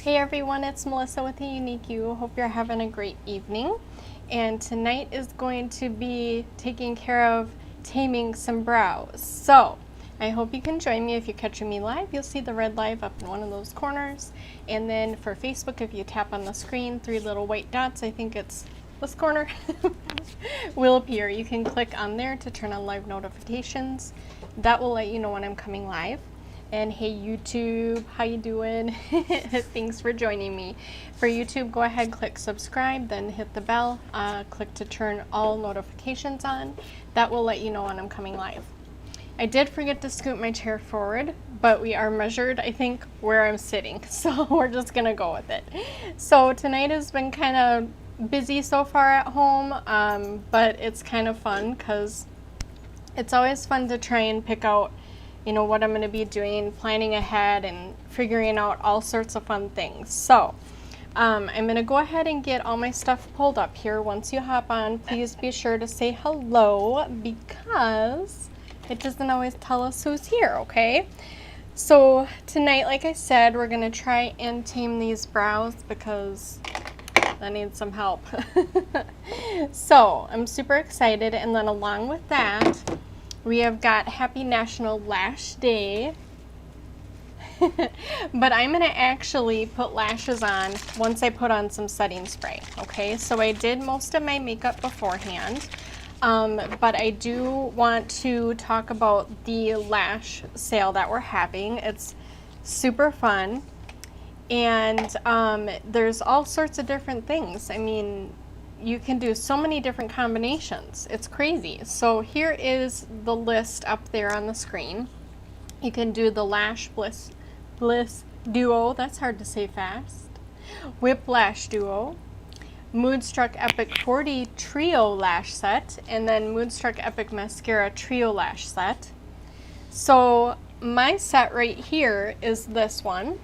Hey everyone, it's Melissa with A Unique You. Hope you're having a great evening. And tonight is going to be taking care of taming some brows. So I hope you can join me. If you're catching me live, you'll see the red live up in one of those corners. And then for Facebook, if you tap on the screen, 3 little white dots, I think it's this corner, will appear. You can click on there to turn on live notifications. That will let you know when I'm coming live. And hey YouTube, how you doing? Thanks for joining me. For YouTube, go ahead, click subscribe, then hit the bell, click to turn all notifications on. That will let you know when I'm coming live. I did forget to scoot my chair forward, but we are measured, I think, where I'm sitting. So we're just gonna go with it. So tonight has been kind of busy so far at home, but it's kind of fun because it's always fun to try and pick out what I'm going to be doing, planning ahead and figuring out all sorts of fun things. So I'm going to go ahead and get all my stuff pulled up here. Once you hop on, please be sure to say hello because it doesn't always tell us who's here, okay? So tonight, like I said, we're going to try and tame these brows because I need some help. So I'm super excited, and then along with that, we have got Happy National Lash Day, but I'm going to actually put lashes on once I put on some setting spray, okay? So I did most of my makeup beforehand, but I do want to talk about the lash sale that we're having. It's super fun, and there's all sorts of different things. I mean, you can do so many different combinations. It's crazy. So here is the list up there on the screen. You can do the Lash Bliss Duo, that's hard to say fast, Whiplash Duo, Moodstruck Epic 40 Trio Lash Set, and then Moodstruck Epic Mascara Trio Lash Set. So my set right here is this one.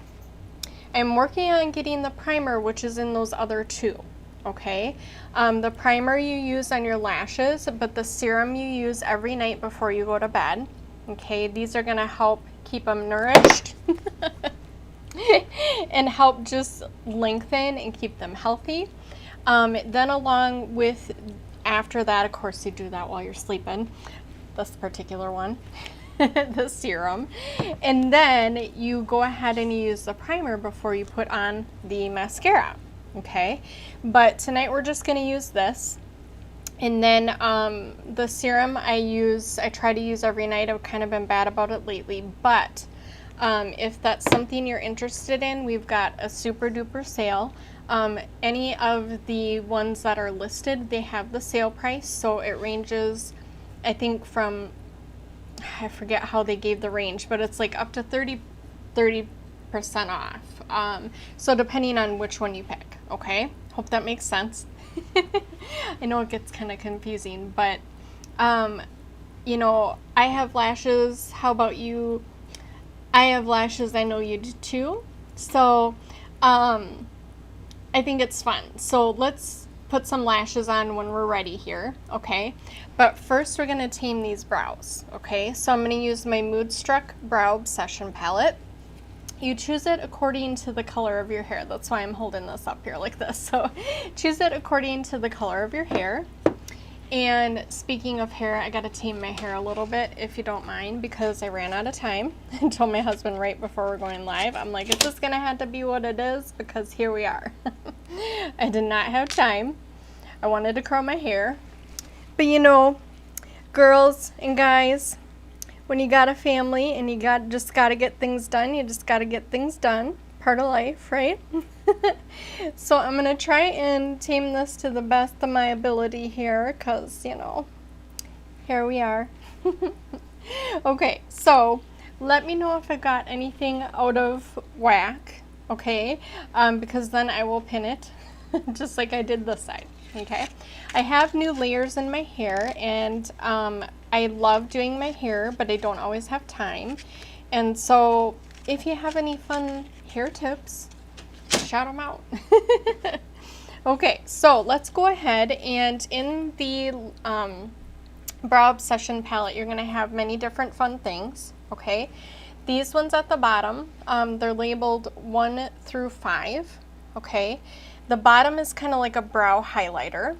I'm working on getting the primer, which is in those other two. Okay, the primer you use on your lashes, but the serum you use every night before you go to bed. Okay, these are going to help keep them nourished and help just lengthen and keep them healthy. Then along with, after that, of course you do that while you're sleeping, this particular one, the serum. And then you go ahead and use the primer before you put on the mascara. Okay, but tonight we're just going to use this, and then the serum I try to use every night. I've kind of been bad about it lately, but if that's something you're interested in, we've got a super duper sale. Any of the ones that are listed, they have the sale price, so it ranges, I think, from, I forget how they gave the range, but it's like up to 30% off. So depending on which one you pick. Okay, hope that makes sense. I know it gets kind of confusing, but I have lashes. How about you? I have lashes. I know you do too. So I think it's fun. So let's put some lashes on when we're ready here, okay? But first we're going to tame these brows, okay? So I'm going to use my Moodstruck Brow Obsession palette. You choose it according to the color of your hair. That's why I'm holding this up here like this. So choose it according to the color of your hair. And speaking of hair, I gotta tame my hair a little bit, if you don't mind, because I ran out of time. I told my husband right before we're going live, I'm like, it's just gonna have to be what it is, because here we are. I did not have time. I wanted to curl my hair. But girls and guys, when you got a family and you just got to get things done, you just got to get things done. Part of life, right? So I'm going to try and tame this to the best of my ability here because, here we are. Okay, so let me know if I got anything out of whack, okay? Because then I will pin it just like I did this side. Okay, I have new layers in my hair, and I love doing my hair, but I don't always have time. And so if you have any fun hair tips, shout them out. Okay, so let's go ahead, and in the Brow Obsession palette, you're going to have many different fun things, okay? These ones at the bottom, they're labeled 1 through 5, okay? The bottom is kind of like a brow highlighter.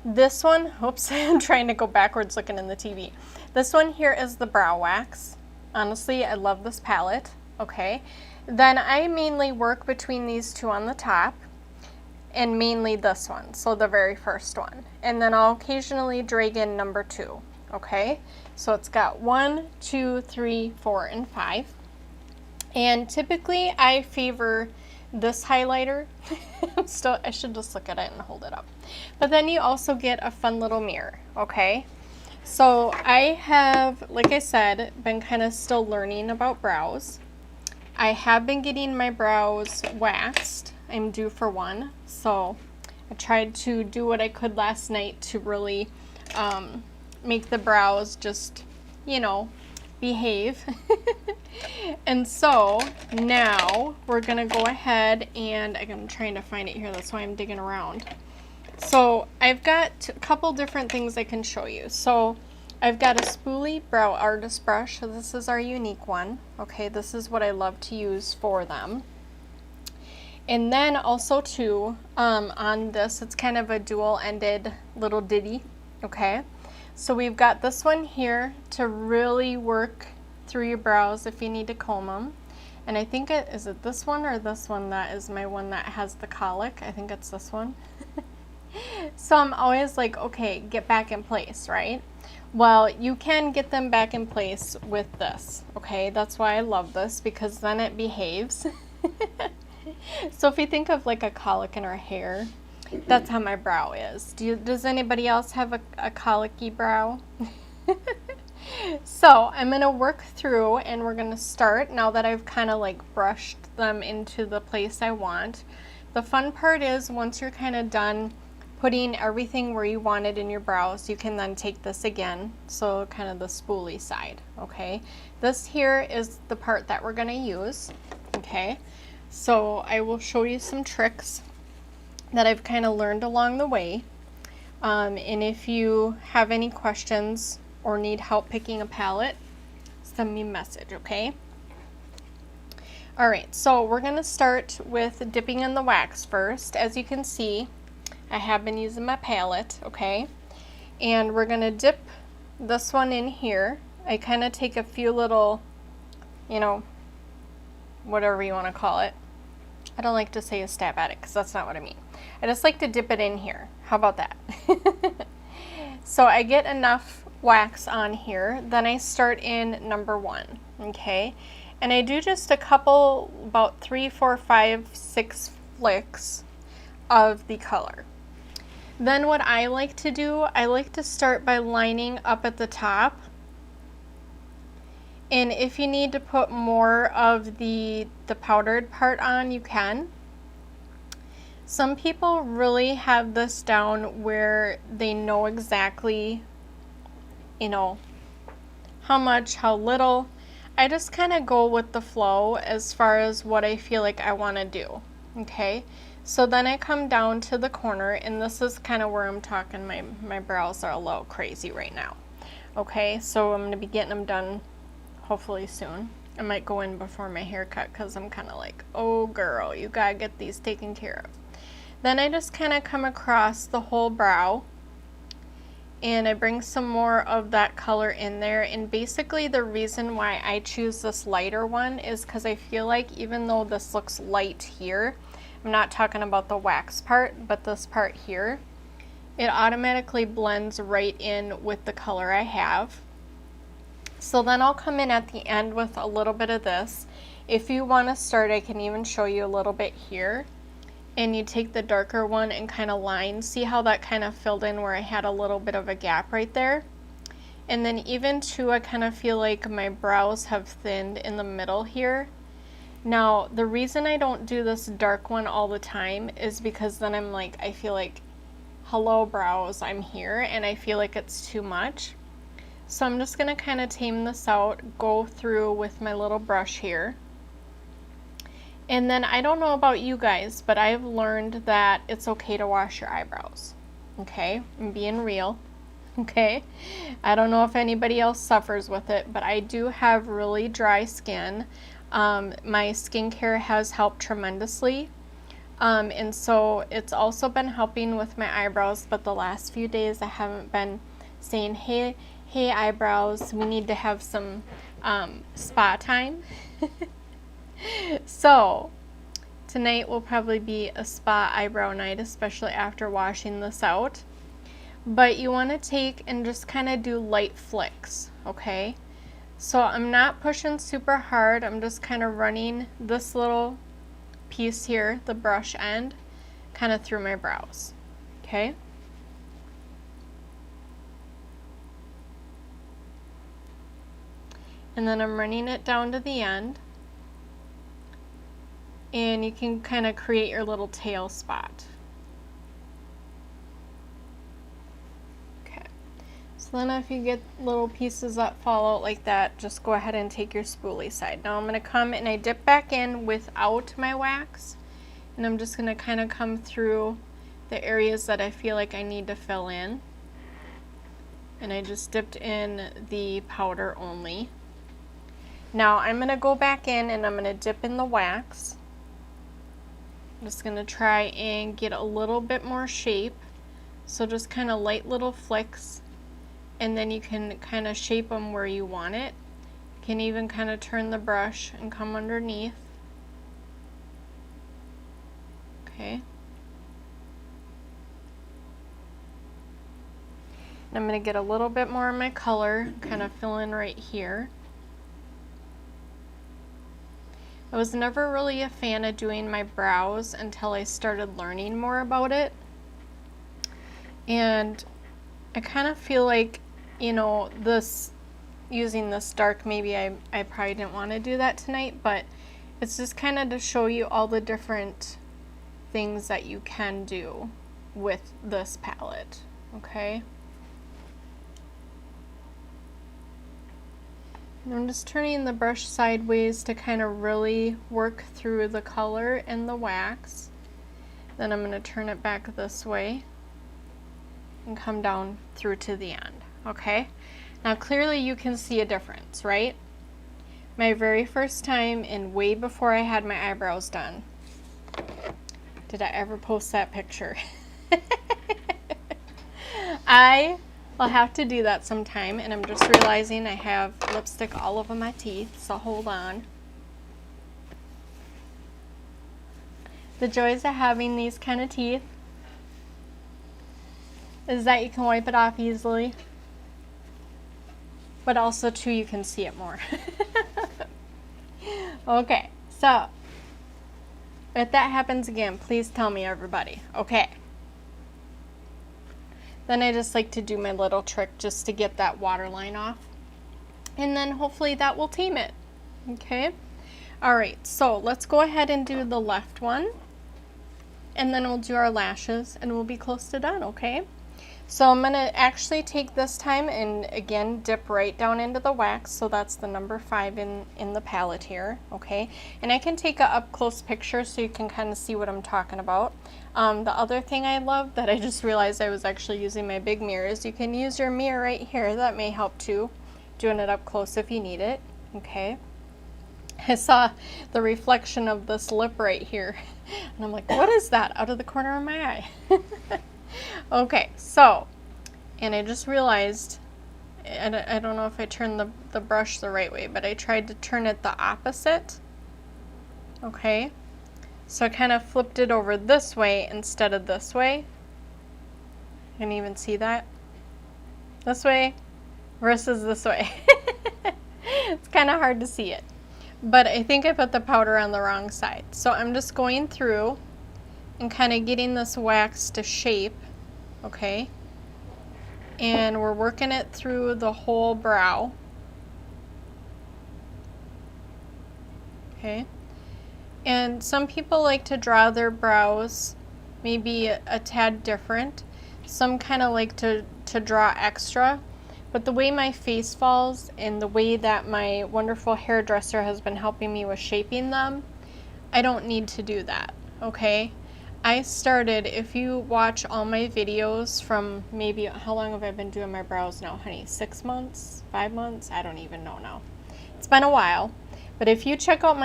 This one, oops, I'm trying to go backwards looking in the TV. This one here is the brow wax. Honestly, I love this palette, okay? Then I mainly work between these two on the top, and mainly this one, so the very first one. And then I'll occasionally drag in number 2, okay? So it's got 1, 2, 3, 4, and 5. And typically I favor this highlighter. I should just look at it and hold it up. But then you also get a fun little mirror, okay? So I have, like I said, been kind of still learning about brows. I have been getting my brows waxed. I'm due for one. So I tried to do what I could last night to really make the brows just, you know, behave. And so now we're gonna go ahead and I'm trying to find it here, that's why I'm digging around. So I've got a couple different things I can show you. So I've got a Spoolie Brow Artist Brush. So this is our unique one. Okay, this is what I love to use for them. And then also too, on this, it's kind of a dual-ended little ditty. Okay, so we've got this one here to really work through your brows if you need to comb them. And I think is it this one or this one that is my one that has the colic? I think it's this one. So I'm always like, okay, get back in place, right? Well, you can get them back in place with this, okay? That's why I love this, because then it behaves. So if you think of like a colic in our hair, that's how my brow is. Does anybody else have a colicky brow? So I'm going to work through, and we're going to start now that I've kind of like brushed them into the place I want. The fun part is once you're kind of done putting everything where you want it in your brows, you can then take this again, so kind of the spoolie side, okay? This here is the part that we're going to use, okay? So I will show you some tricks that I've kind of learned along the way. And if you have any questions or need help picking a palette, send me a message, okay? All right, so we're going to start with dipping in the wax first. As you can see, I have been using my palette, okay? And we're going to dip this one in here. I kind of take a few little, you know, whatever you want to call it. I don't like to say a stab at it because that's not what I mean. I just like to dip it in here. How about that? So I get enough wax on here, then I start in number 1, okay? And I do just a couple, about 3, 4, 5, 6 flicks of the color. Then what I like to do, I like to start by lining up at the top. And if you need to put more of the powdered part on, you can. Some people really have this down where they know exactly, you know, how much, how little. I just kind of go with the flow as far as what I feel like I want to do, okay? So then I come down to the corner, and this is kind of where I'm talking, my brows are a little crazy right now, okay? So I'm going to be getting them done hopefully soon. I might go in before my haircut because I'm kind of like, oh girl, you gotta get these taken care of. Then I just kind of come across the whole brow, and I bring some more of that color in there. And basically the reason why I choose this lighter one is because I feel like even though this looks light here, I'm not talking about the wax part, but this part here, it automatically blends right in with the color I have. So then I'll come in at the end with a little bit of this. If you want to start, I can even show you a little bit here. And you take the darker one and kind of line. See how that kind of filled in where I had a little bit of a gap right there? And then even too, I kind of feel like my brows have thinned in the middle here. Now, the reason I don't do this dark one all the time is because then I'm like, I feel like, hello brows, I'm here, and I feel like it's too much. So I'm just going to kind of tame this out, go through with my little brush here. And then I don't know about you guys, but I've learned that it's okay to wash your eyebrows. Okay, I'm being real. Okay, I don't know if anybody else suffers with it, but I do have really dry skin. My skincare has helped tremendously. And so it's also been helping with my eyebrows, but the last few days I haven't been saying, hey eyebrows, we need to have some spa time. So tonight will probably be a spa eyebrow night, especially after washing this out. But you want to take and just kind of do light flicks, okay? So I'm not pushing super hard. I'm just kind of running this little piece here, the brush end, kind of through my brows, okay? And then I'm running it down to the end. And you can kind of create your little tail spot. So then if you get little pieces that fall out like that, just go ahead and take your spoolie side. Now I'm going to come and I dip back in without my wax, and I'm just going to kind of come through the areas that I feel like I need to fill in. And I just dipped in the powder only. Now I'm going to go back in and I'm going to dip in the wax. I'm just going to try and get a little bit more shape. So just kind of light little flicks. And then you can kind of shape them where you want it. You can even kind of turn the brush and come underneath. Okay. And I'm going to get a little bit more of my color, kind of fill in right here. I was never really a fan of doing my brows until I started learning more about it. And I kind of feel like, you know, using this dark, maybe I probably didn't want to do that tonight, but it's just kind of to show you all the different things that you can do with this palette, okay? And I'm just turning the brush sideways to kind of really work through the color and the wax. Then I'm going to turn it back this way and come down through to the end. Okay, now clearly you can see a difference, right? My very first time, and way before I had my eyebrows done, did I ever post that picture? I will have to do that sometime, and I'm just realizing I have lipstick all over my teeth, so hold on. The joys of having these kind of teeth is that you can wipe it off easily. But also, too, you can see it more. Okay, so if that happens again, please tell me, everybody. Okay. Then I just like to do my little trick just to get that waterline off. And then hopefully that will tame it. Okay. All right, so let's go ahead and do the left one. And then we'll do our lashes and we'll be close to done, okay? So I'm going to actually take this time and again dip right down into the wax. So that's the number 5 in the palette here, okay? And I can take a up close picture so you can kind of see what I'm talking about. The other thing I love that I just realized I was actually using my big mirror is you can use your mirror right here. That may help too, doing it up close if you need it, okay? I saw the reflection of this lip right here and I'm like, what is that out of the corner of my eye? Okay, so, and I just realized, I don't know if I turned the brush the right way, but I tried to turn it the opposite. Okay, so I kind of flipped it over this way instead of this way. You can even see that. This way versus this way. It's kind of hard to see it. But I think I put the powder on the wrong side. So I'm just going through and kind of getting this wax to shape, okay? And we're working it through the whole brow. Okay? And some people like to draw their brows maybe a tad different. Some kind of like to draw extra. But the way my face falls and the way that my wonderful hairdresser has been helping me with shaping them, I don't need to do that, okay? I started, if you watch all my videos from maybe, how long have I been doing my brows now, honey? 6 months? 5 months? I don't even know now. It's been a while. But if you check out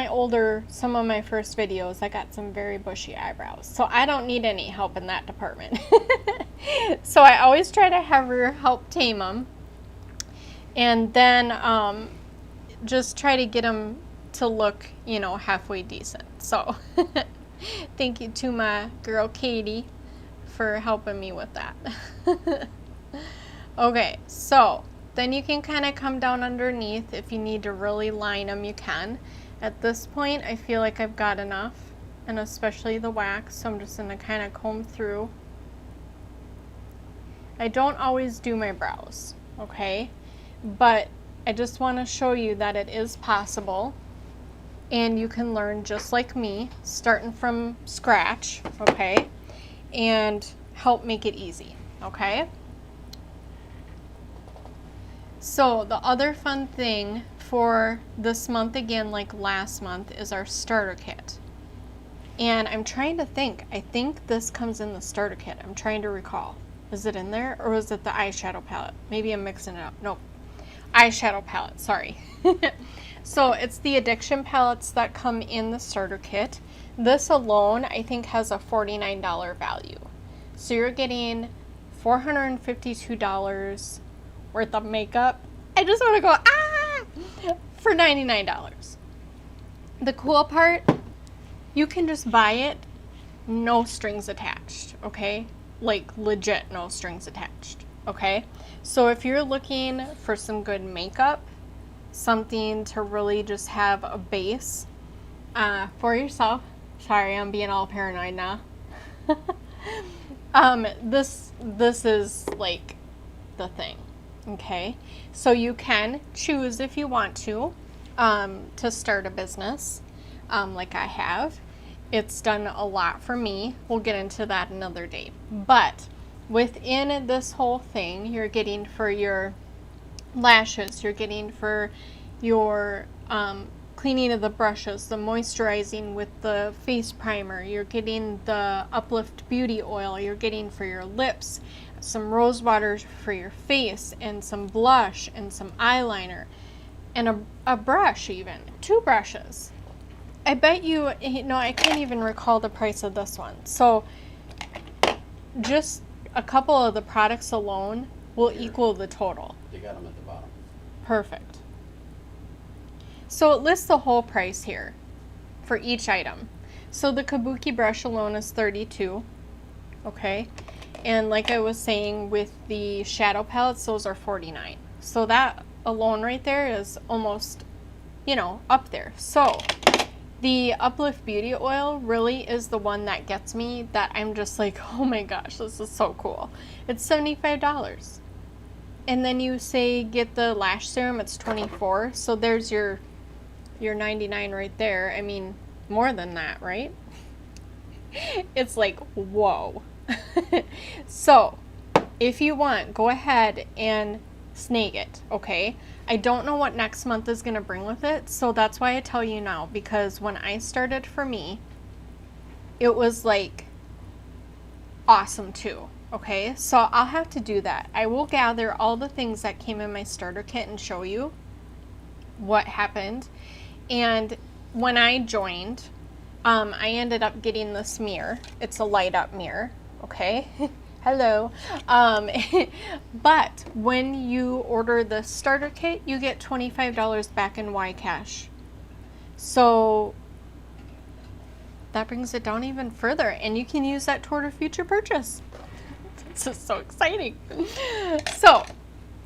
some of my first videos, I got some very bushy eyebrows. So I don't need any help in that department. So I always try to have her help tame them. And then just try to get them to look, halfway decent. So thank you to my girl Katie for helping me with that. Okay, so then you can kind of come down underneath. If you need to really line them, you can. At this point, I feel like I've got enough, and especially the wax, so I'm just going to kind of comb through. I don't always do my brows, okay? But I just want to show you that it is possible, and you can learn just like me, starting from scratch, okay? And help make it easy, okay? So the other fun thing for this month, again, like last month, is our starter kit. And I'm trying to think. I think this comes in the starter kit. I'm trying to recall. Is it in there, or is it the eyeshadow palette? Maybe I'm mixing it up. Nope. Eyeshadow palette, sorry. So it's the addiction palettes that come in the starter kit. This alone, I think, has a $49 value. So you're getting $452 worth of makeup. I just want to go, for $99. The cool part, you can just buy it, no strings attached, okay? Like legit no strings attached, okay? So if you're looking for some good makeup, something to really just have a base for yourself. Sorry, I'm being all paranoid now. This is like the thing. Okay, so you can choose if you want to start a business like I have. It's done a lot for me. We'll get into that another day. But within this whole thing, you're getting for your lashes, you're getting for your cleaning of the brushes, the moisturizing with the face primer, you're getting the Uplift Beauty Oil, you're getting for your lips, some rose water for your face, and some blush, and some eyeliner, and a brush, even 2 brushes. I bet you, I can't even recall the price of this one. So just a couple of the products alone will equal the total. You got them at the bottom. Perfect. So it lists the whole price here for each item. So the Kabuki brush alone is $32, okay? And like I was saying with the shadow palettes, those are $49. So that alone right there is almost, up there. So the Uplift Beauty Oil really is the one that gets me, that I'm just like, oh my gosh, this is so cool. It's $75. And then you say get the lash serum, it's $24. So there's your $99 right there. I mean, more than that, right? It's like, whoa. So if you want, go ahead and snag it, okay? I don't know what next month is going to bring with it, so that's why I tell you now, because when I started for me, it was like awesome too, okay? So I'll have to do that. I will gather all the things that came in my starter kit and show you what happened. And when I joined, I ended up getting this mirror. It's a light up mirror, okay? Hello. But when you order the starter kit, you get $25 back in YCash. So that brings it down even further, and you can use that toward a future purchase. This is so exciting. So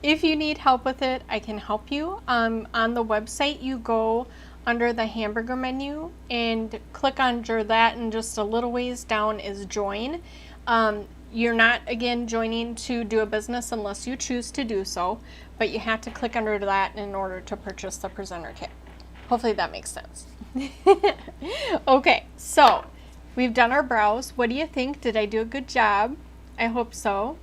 if you need help with it, I can help you. On the website, you go under the hamburger menu and click under that, and just a little ways down is join. You're not, again, joining to do a business unless you choose to do so, but you have to click under that in order to purchase the presenter kit. Hopefully that makes sense. Okay, so we've done our brows. What do you think? Did I do a good job? I hope so.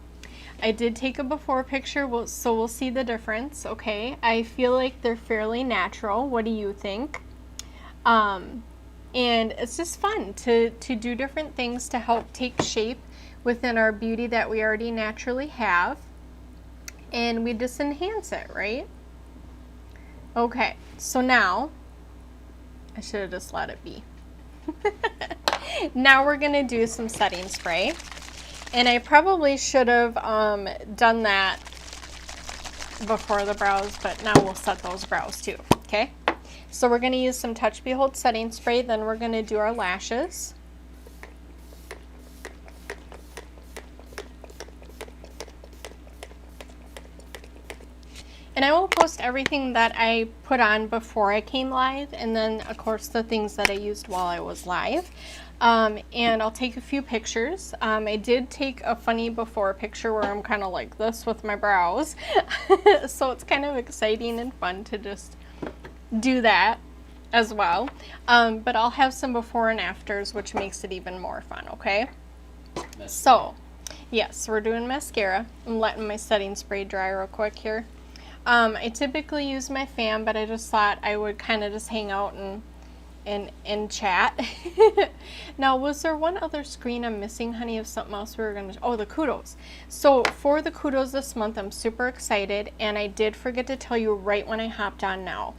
I did take a before picture, so we'll see the difference, okay? I feel like they're fairly natural. What do you think? And it's just fun to do different things to help take shape within our beauty that we already naturally have. And we just enhance it, right? Okay, so now, I should have just let it be. Now we're going to do some setting spray. And I probably should have done that before the brows, but now we'll set those brows too, okay? So we're going to use some Touch Behold setting spray, then we're going to do our lashes. And I will post everything that I put on before I came live, and then of course the things that I used while I was live. And I'll take a few pictures. I did take a funny before picture where I'm kind of like this with my brows. So it's kind of exciting and fun to just do that as well. But I'll have some before and afters, which makes it even more fun, okay? So, yes, we're doing mascara. I'm letting my setting spray dry real quick here. I typically use my fan, but I just thought I would kind of just hang out and chat. Now, was there one other screen I'm missing, honey, of something else we were going to... Oh, the kudos. So for the kudos this month, I'm super excited, and I did forget to tell you right when I hopped on now.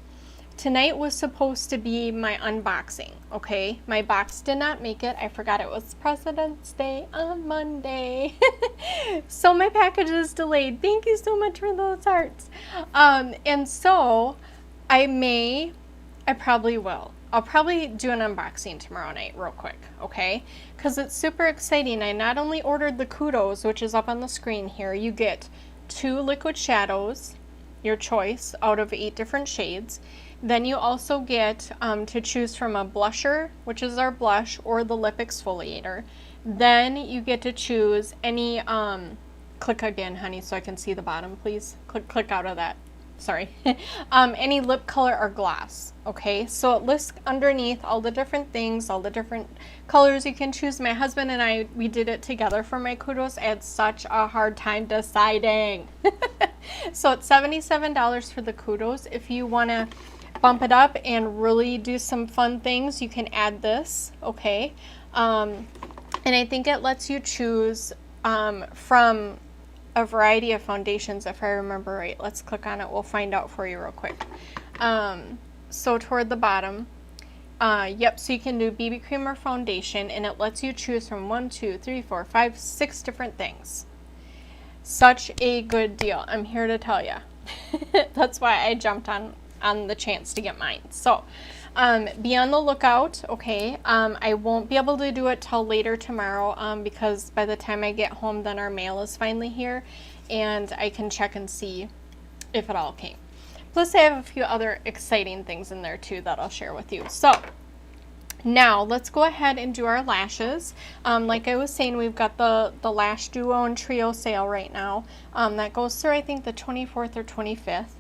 Tonight was supposed to be my unboxing, okay? My box did not make it. I forgot it was President's Day on Monday. So my package is delayed. Thank you so much for those hearts. And so I probably will. I'll probably do an unboxing tomorrow night real quick, okay? Because it's super exciting. I not only ordered the kudos, which is up on the screen here. You get 2 liquid shadows, your choice, out of 8 different shades. Then you also get to choose from a blusher, which is our blush, or the lip exfoliator. Then you get to choose any, click again, honey, so I can see the bottom, please. Click out of that. Sorry. Any lip color or gloss, okay? So it lists underneath all the different things, all the different colors you can choose. My husband and I, we did it together for my kudos. I had such a hard time deciding. So it's $77 for the kudos. If you want to bump it up and really do some fun things, you can add this, okay? And I think it lets you choose from a variety of foundations, if I remember right. Let's click on it. We'll find out for you real quick. So toward the bottom, yep, so you can do BB cream or foundation, and it lets you choose from 1, 2, 3, 4, 5, 6 different things. Such a good deal. I'm here to tell you. That's why I jumped on the chance to get mine. So be on the lookout, okay? I won't be able to do it till later tomorrow because by the time I get home, then our mail is finally here and I can check and see if it all came. Plus I have a few other exciting things in there too that I'll share with you. So now let's go ahead and do our lashes. Like I was saying, we've got the Lash Duo and Trio sale right now. That goes through I think the 24th or 25th.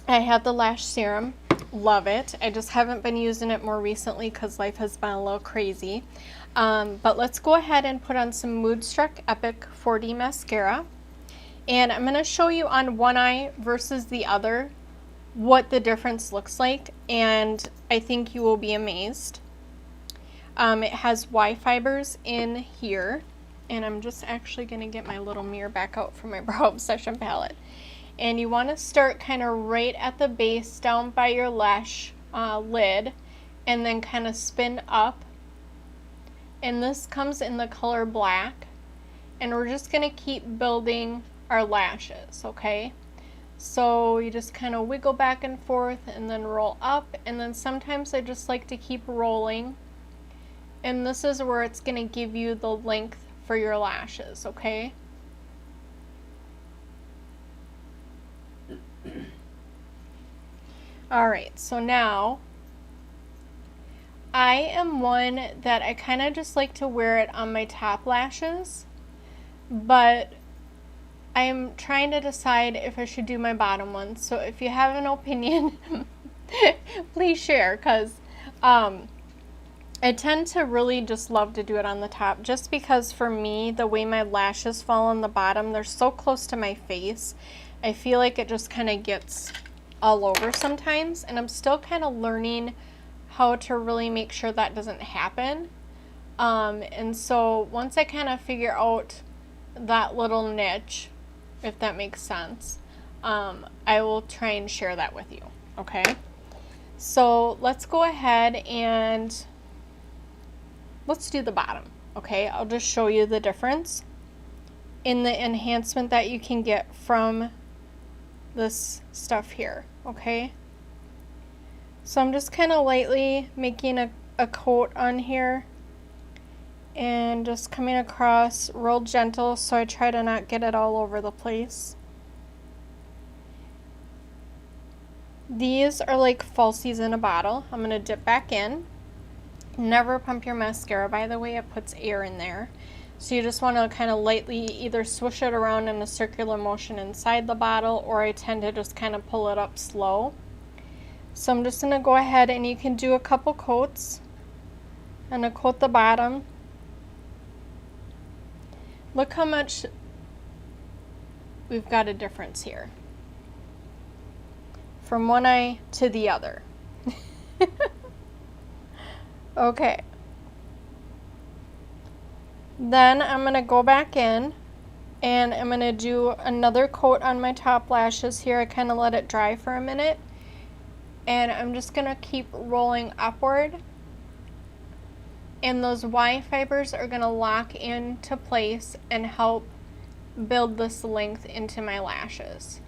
I have the lash serum. Love it. I just haven't been using it more recently because life has been a little crazy. But let's go ahead and put on some Moodstruck Epic 4D mascara. And I'm going to show you on one eye versus the other what the difference looks like. And I think you will be amazed. It has Y fibers in here. And I'm just actually going to get my little mirror back out for my Brow Obsession palette. And you want to start kind of right at the base down by your lash lid and then kind of spin up. And this comes in the color black. And we're just going to keep building our lashes, okay? So you just kind of wiggle back and forth and then roll up. And then sometimes I just like to keep rolling. And this is where it's going to give you the length for your lashes, okay? Alright, so now I am one that I kind of just like to wear it on my top lashes, but I'm trying to decide if I should do my bottom ones. So if you have an opinion, please share, because I tend to really just love to do it on the top, just because for me, the way my lashes fall on the bottom, they're so close to my face. I feel like it just kind of gets all over sometimes, and I'm still kind of learning how to really make sure that doesn't happen. And so once I kind of figure out that little niche, if that makes sense, I will try and share that with you. Okay. So let's go ahead and let's do the bottom. Okay. I'll just show you the difference in the enhancement that you can get from this stuff here. Okay. So I'm just kind of lightly making a coat on here and just coming across real gentle, so I try to not get it all over the place. These are like falsies in a bottle. I'm going to dip back in. Never pump your mascara, by the way, it puts air in there. So you just want to kind of lightly either swish it around in a circular motion inside the bottle, or I tend to just kind of pull it up slow. So I'm just going to go ahead, and you can do a couple coats. I'm going to coat the bottom. Look how much we've got a difference here from one eye to the other. Okay. Then I'm going to go back in and I'm going to do another coat on my top lashes here. I kind of let it dry for a minute. And I'm just going to keep rolling upward. And those Y fibers are going to lock into place and help build this length into my lashes.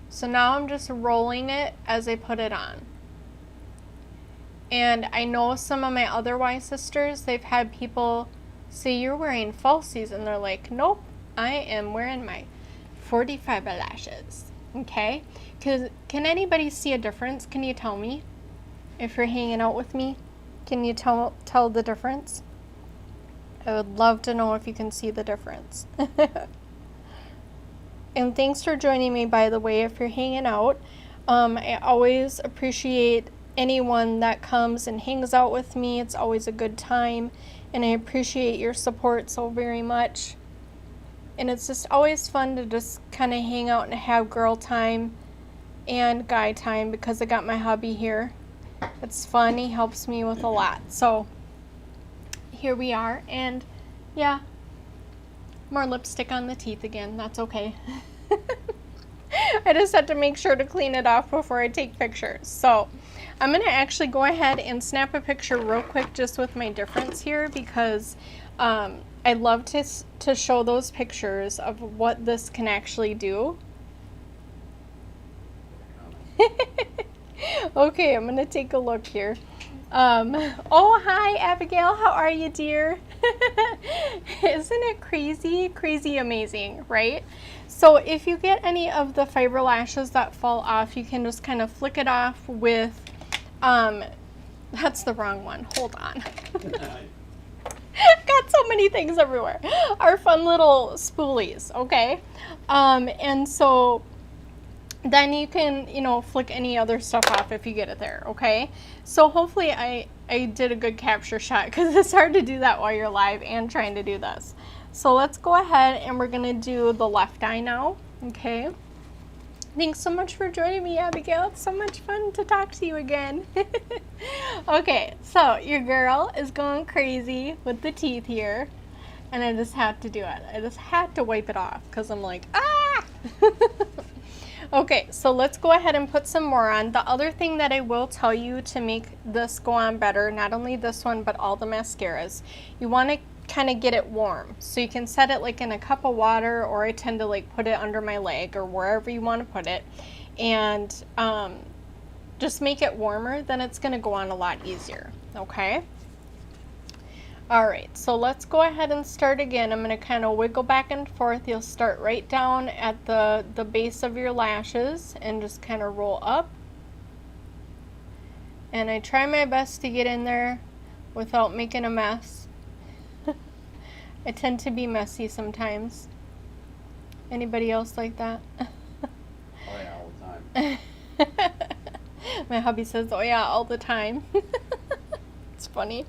So now I'm just rolling it as I put it on. And I know some of my other Y sisters, they've had people say, you're wearing falsies, and they're like, nope, I am wearing my 45 lashes. Okay? Can anybody see a difference? Can you tell me? If you're hanging out with me, can you tell the difference? I would love to know if you can see the difference. And thanks for joining me, by the way, if you're hanging out. I always appreciate anyone that comes and hangs out with me. It's always a good time, and I appreciate your support so very much. And it's just always fun to just kind of hang out and have girl time and guy time, because I got my hubby here. It's fun. He helps me with a lot. So here we are, and yeah, more lipstick on the teeth again. That's okay. I just had to make sure to clean it off before I take pictures. So I'm going to actually go ahead and snap a picture real quick just with my difference here, because I love to show those pictures of what this can actually do. Okay, I'm going to take a look here. Oh, hi, Abigail. How are you, dear? Isn't it crazy? Crazy amazing, right? So if you get any of the fiber lashes that fall off, you can just kind of flick it off with, that's the wrong one. Hold on. Got so many things everywhere. Our fun little spoolies, okay? And so then you can, flick any other stuff off if you get it there, okay? So hopefully I did a good capture shot, because it's hard to do that while you're live and trying to do this. So let's go ahead and we're going to do the left eye now, okay? Thanks so much for joining me, Abigail. It's so much fun to talk to you again. Okay, so your girl is going crazy with the teeth here, and I just had to do it. I just had to wipe it off, because I'm like, ah! Okay, so let's go ahead and put some more on. The other thing that I will tell you to make this go on better, not only this one, but all the mascaras, you want to kind of get it warm. So you can set it like in a cup of water, or I tend to like put it under my leg or wherever you want to put it. And just make it warmer, then it's going to go on a lot easier, okay? All right, so let's go ahead and start again. I'm going to kind of wiggle back and forth. You'll start right down at the base of your lashes and just kind of roll up. And I try my best to get in there without making a mess. I tend to be messy sometimes. Anybody else like that? Oh yeah, all the time. My hubby says, oh yeah, all the time. It's funny.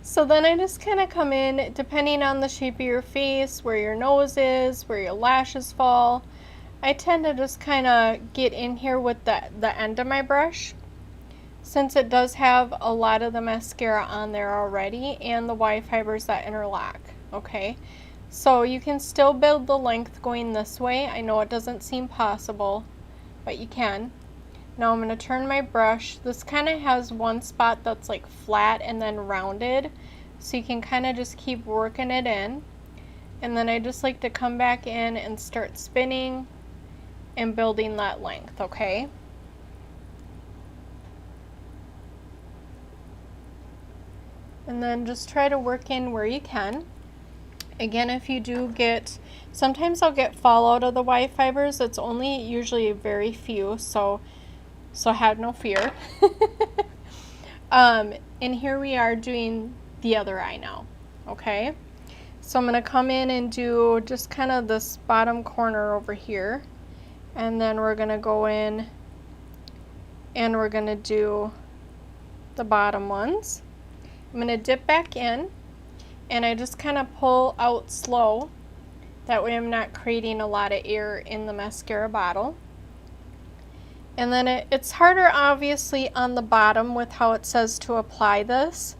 So then I just kind of come in, depending on the shape of your face, where your nose is, where your lashes fall. I tend to just kind of get in here with the end of my brush, since it does have a lot of the mascara on there already and the Y fibers that interlock, okay? So you can still build the length going this way. I know it doesn't seem possible, but you can. Now I'm going to turn my brush. This kind of has one spot that's like flat and then rounded, so you can kind of just keep working it in. And then I just like to come back in and start spinning and building that length, okay? And then just try to work in where you can. Again, if you do get, sometimes I'll get fallout of the Y fibers. It's only usually very few, so have no fear. And here we are doing the other eye now, okay? So I'm going to come in and do just kind of this bottom corner over here, and then we're going to go in and we're going to do the bottom ones. I'm going to dip back in, and I just kind of pull out slow. That way I'm not creating a lot of air in the mascara bottle. And then it's harder obviously on the bottom with how it says to apply this,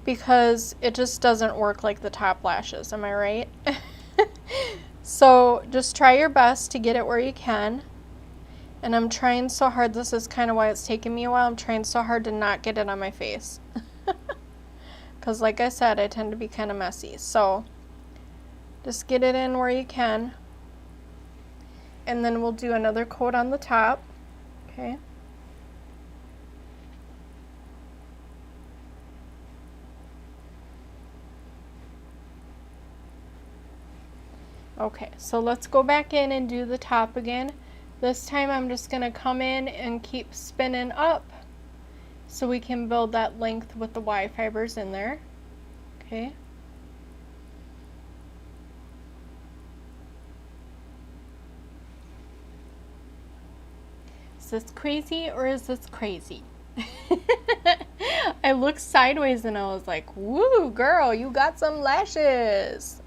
because it just doesn't work like the top lashes, am I right? So just try your best to get it where you can. And I'm trying so hard, this is kind of why it's taking me a while, I'm trying so hard to not get it on my face. Because like I said, I tend to be kind of messy. So just get it in where you can. And then we'll do another coat on the top. Okay. Okay, so let's go back in and do the top again. This time I'm just going to come in and keep spinning up so we can build that length with the Y fibers in there. Okay. Is this crazy or is this crazy? I looked sideways and I was like, woo, girl, you got some lashes.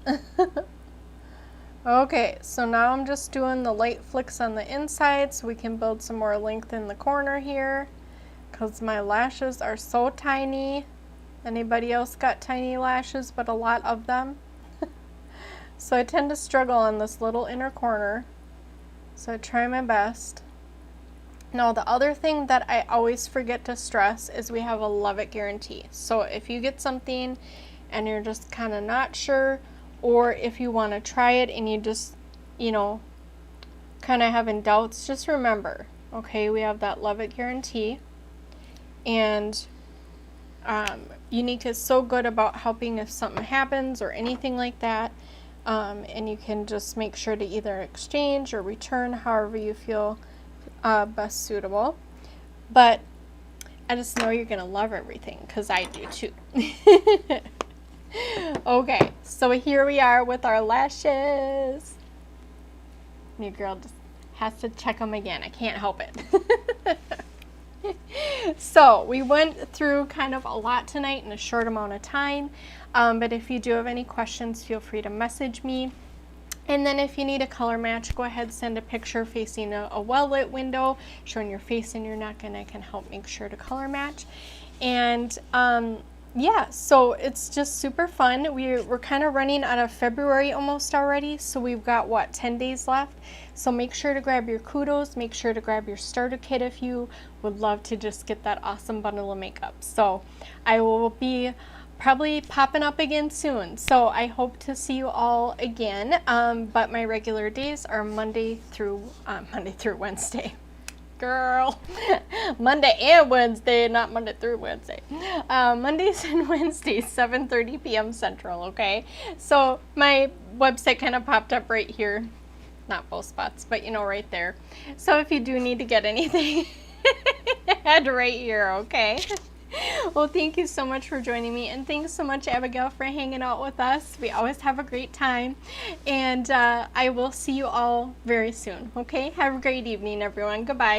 Okay, so now I'm just doing the light flicks on the inside so we can build some more length in the corner here, because my lashes are so tiny. Anybody else got tiny lashes, but a lot of them? So I tend to struggle on this little inner corner, so I try my best. Now the other thing that I always forget to stress is we have a love it guarantee. So if you get something and you're just kind of not sure, or if you want to try it and you just, you know, kind of having doubts, just remember, okay, we have that love it guarantee. And Younique is so good about helping if something happens or anything like that. And you can just make sure to either exchange or return however you feel best suitable. But I just know you're going to love everything, because I do too. Okay, so here we are with our lashes. Your girl just has to check them again. I can't help it. So we went through kind of a lot tonight in a short amount of time. But if you do have any questions, feel free to message me. And then if you need a color match, go ahead, send a picture facing a well-lit window, showing your face and your neck, and I can help make sure to color match. And yeah, so it's just super fun. We're kind of running out of February almost already, so we've got, what, 10 days left? So make sure to grab your kudos, make sure to grab your starter kit if you would love to just get that awesome bundle of makeup. So I will be probably popping up again soon, so I hope to see you all again. But my regular days are Monday through Wednesday. Girl, Monday and Wednesday, not Monday through Wednesday. Mondays and Wednesdays, 7:30 p.m. Central, okay? So my website kind of popped up right here. Not both spots, but you know, right there. So if you do need to get anything, head right here, okay? Well, thank you so much for joining me, and thanks so much, Abigail, for hanging out with us. We always have a great time, and I will see you all very soon, okay? Have a great evening, everyone. Goodbye.